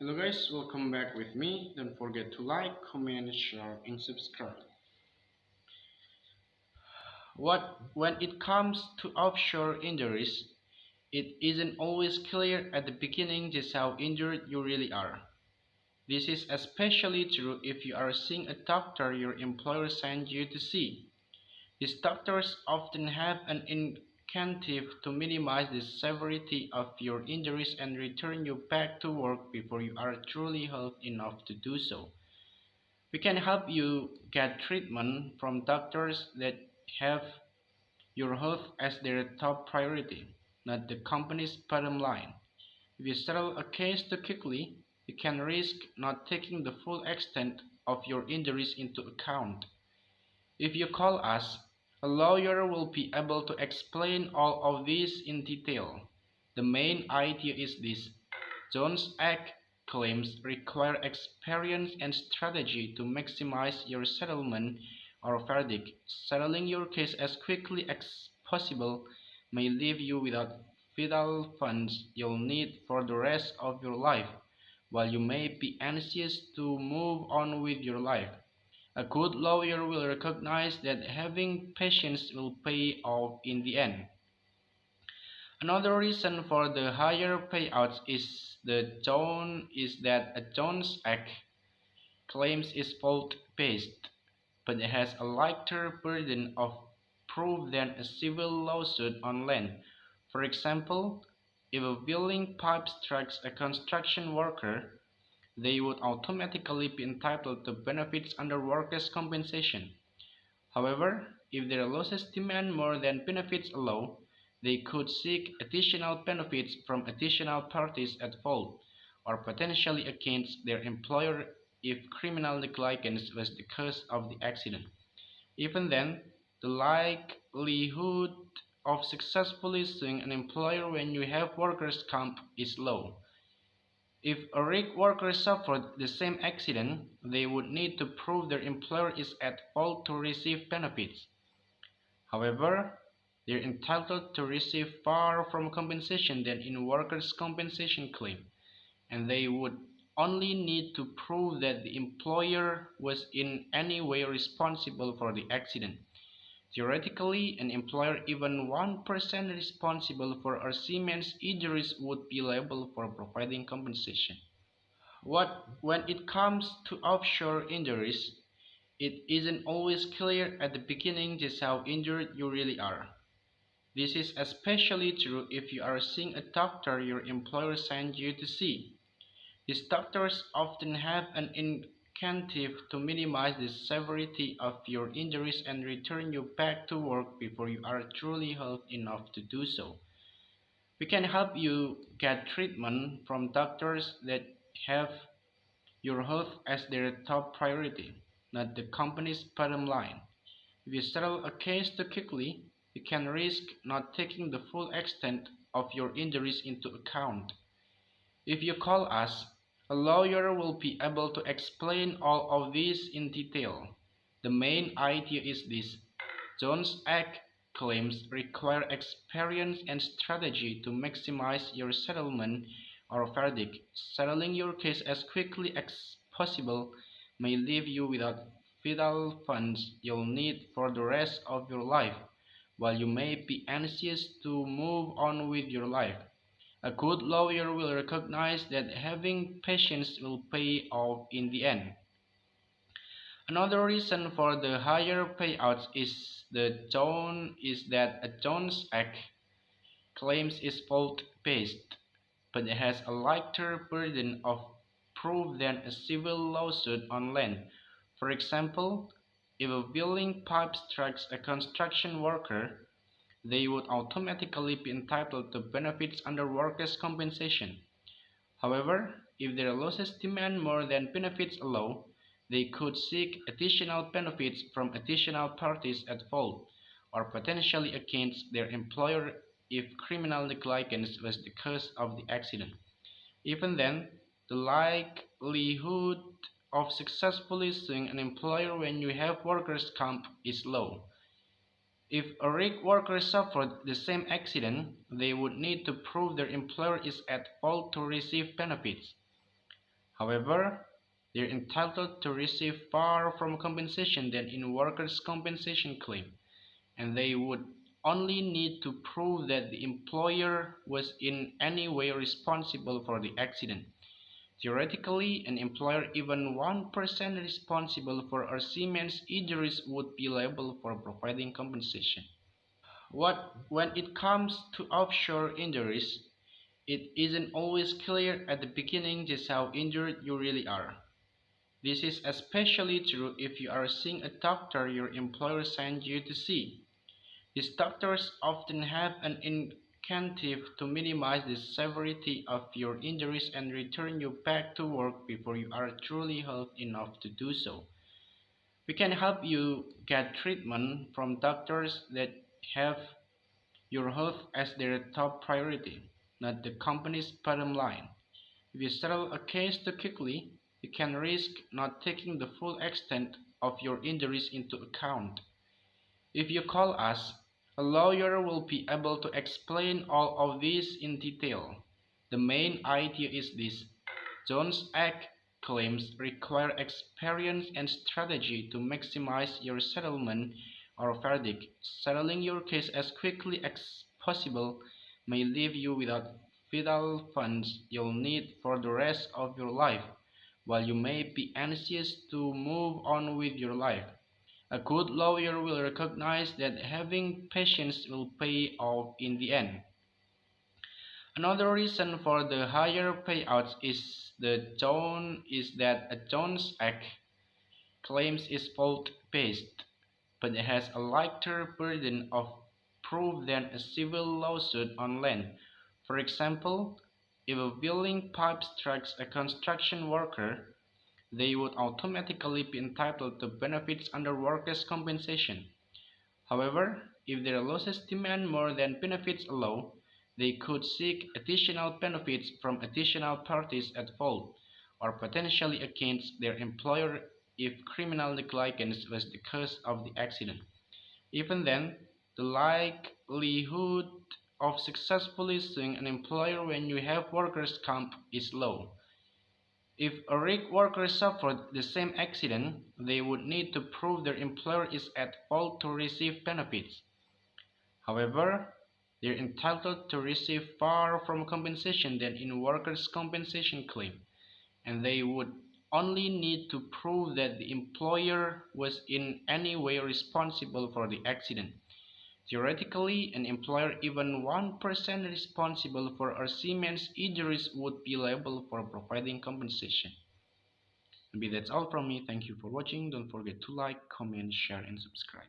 Hello guys, welcome back with me. Don't forget to like, comment, share, and subscribe. When it comes to offshore injuries, it isn't always clear at the beginning just how injured you really are. This is especially true if you are seeing a doctor your employer sent you to see. These doctors often have an incentive to minimize the severity of your injuries and return you back to work before you are truly healthy enough to do so. We can help you get treatment from doctors that have your health as their top priority, not the company's bottom line. If you settle a case too quickly, you can risk not taking the full extent of your injuries into account. If you call us, a lawyer will be able to explain all of this in detail. The main idea is this: Jones Act claims require experience and strategy to maximize your settlement or verdict. Settling your case as quickly as possible may leave you without vital funds you'll need for the rest of your life, while you may be anxious to move on with your life. A good lawyer will recognize that having patience will pay off in the end. Another reason for the higher payouts is that a Jones Act claims is fault-based, but it has a lighter burden of proof than a civil lawsuit on land. For example, if a building pipe strikes a construction worker, they would automatically be entitled to benefits under workers' compensation. However, if their losses demand more than benefits allow, they could seek additional benefits from additional parties at fault, or potentially against their employer if criminal negligence was the cause of the accident. Even then, the likelihood of successfully suing an employer when you have workers' comp is low. If a rig worker suffered the same accident, they would need to prove their employer is at fault to receive benefits. However, they are entitled to receive far from compensation than in workers' compensation claim, and they would only need to prove that the employer was in any way responsible for the accident. Theoretically, an employer even 1% responsible for a seaman's injuries would be liable for providing compensation. When it comes to offshore injuries, it isn't always clear at the beginning just how injured you really are. This is especially true if you are seeing a doctor your employer sent you to see. These doctors often have an incentive to minimize the severity of your injuries and return you back to work before you are truly healthy enough to do so. We can help you get treatment from doctors that have your health as their top priority, not the company's bottom line. If you settle a case too quickly, you can risk not taking the full extent of your injuries into account. If you call us, a lawyer will be able to explain all of this in detail. The main idea is this: Jones Act claims require experience and strategy to maximize your settlement or verdict. Settling your case as quickly as possible may leave you without vital funds you'll need for the rest of your life, while you may be anxious to move on with your life. A good lawyer will recognize that having patience will pay off in the end. Another reason for the higher payouts is that a Jones Act claims is fault-based, but it has a lighter burden of proof than a civil lawsuit on land. For example, if a building pipe strikes a construction worker, they would automatically be entitled to benefits under workers' compensation. However, if their losses demand more than benefits allow, they could seek additional benefits from additional parties at fault, or potentially against their employer if criminal negligence was the cause of the accident. Even then, the likelihood of successfully suing an employer when you have workers' comp is low. If a rig worker suffered the same accident, they would need to prove their employer is at fault to receive benefits. However, they're entitled to receive far from compensation than in workers' compensation claim, and they would only need to prove that the employer was in any way responsible for the accident. Theoretically, an employer even 1% responsible for a seaman's injuries would be liable for providing compensation. When it comes to offshore injuries, it isn't always clear at the beginning just how injured you really are. This is especially true if you are seeing a doctor your employer sent you to see. These doctors often have an incentive to minimize the severity of your injuries and return you back to work before you are truly healthy enough to do so. We can help you get treatment from doctors that have your health as their top priority, not the company's bottom line. If you settle a case too quickly, you can risk not taking the full extent of your injuries into account. If you call us, a lawyer will be able to explain all of this in detail. The main idea is this: Jones Act claims require experience and strategy to maximize your settlement or verdict. Settling your case as quickly as possible may leave you without vital funds you'll need for the rest of your life, while you may be anxious to move on with your life. A good lawyer will recognize that having patience will pay off in the end. Another reason for the higher payouts is that a Jones Act claims is fault-based, but it has a lighter burden of proof than a civil lawsuit on land. For example, if a building pipe strikes a construction worker, they would automatically be entitled to benefits under workers' compensation. However, if their losses demand more than benefits allow, they could seek additional benefits from additional parties at fault, or potentially against their employer if criminal negligence was the cause of the accident. Even then, the likelihood of successfully suing an employer when you have workers' comp is low. If a rig worker suffered the same accident, they would need to prove their employer is at fault to receive benefits. However, they're entitled to receive far from compensation than in workers' compensation claim, and they would only need to prove that the employer was in any way responsible for the accident. Theoretically, an employer even 1% responsible for a seaman's injuries would be liable for providing compensation. Maybe that's all from me. Thank you for watching. Don't forget to like, comment, share, and subscribe.